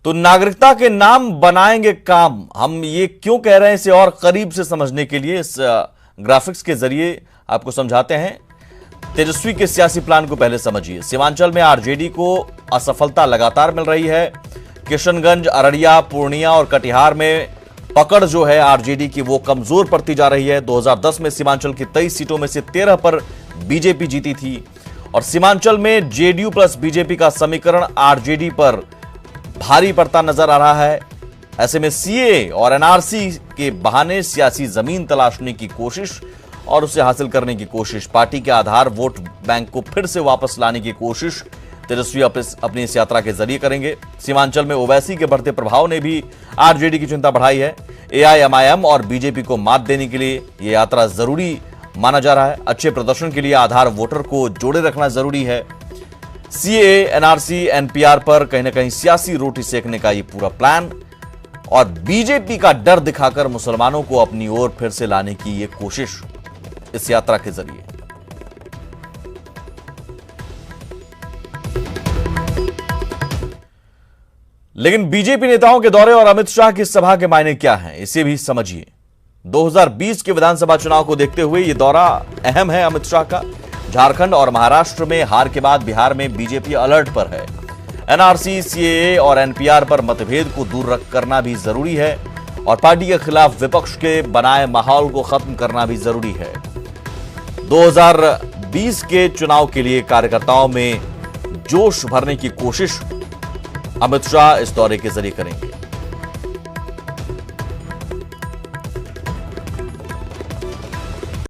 तो नागरिकता के नाम बनाएंगे काम, हम ये क्यों कह रहे हैं इसे और करीब से समझने के लिए इस ग्राफिक्स के जरिए आपको समझाते हैं। तेजस्वी के सियासी प्लान को पहले समझिए। सीमांचल में आरजेडी को असफलता लगातार मिल रही है। किशनगंज, अररिया, पूर्णिया और कटिहार में पकड़ जो है आरजेडी की वो कमजोर पड़ती जा रही है। 2010 में सीमांचल की 23 सीटों में से 13 पर बीजेपी जीती थी और सीमांचल में जेडीयू प्लस बीजेपी का समीकरण आरजेडी पर भारी पड़ता नजर आ रहा है। ऐसे में सीए और एनआरसी के बहाने सियासी जमीन तलाशने की कोशिश और उसे हासिल करने की कोशिश, पार्टी के आधार वोट बैंक को फिर से वापस लाने की कोशिश तेजस्वी अपनी इस यात्रा के जरिए करेंगे। सीमांचल में ओवैसी के बढ़ते प्रभाव ने भी आरजेडी की चिंता बढ़ाई है। एआईएमआईएम और बीजेपी को मात देने के लिए यह यात्रा जरूरी माना जा रहा है। अच्छे प्रदर्शन के लिए आधार वोटर को जोड़े रखना जरूरी है। सीए, एनआरसी, एनपीआर पर कहीं ना कहीं सियासी रोटी सेकने का ये पूरा प्लान और बीजेपी का डर दिखाकर मुसलमानों को अपनी ओर फिर से लाने की ये कोशिश इस यात्रा के जरिए। लेकिन बीजेपी नेताओं के दौरे और अमित शाह की सभा के मायने क्या हैं, इसे भी समझिए। 2020 के विधानसभा चुनाव को देखते हुए यह दौरा अहम है अमित शाह का। झारखंड और महाराष्ट्र में हार के बाद बिहार में बीजेपी अलर्ट पर है। एनआरसी, सीएए और एनपीआर पर मतभेद को दूर करना भी जरूरी है और पार्टी के खिलाफ विपक्ष के बनाए माहौल को खत्म करना भी जरूरी है। 2020 के चुनाव के लिए कार्यकर्ताओं में जोश भरने की कोशिश अमित शाह इस दौरे के जरिए करेंगे।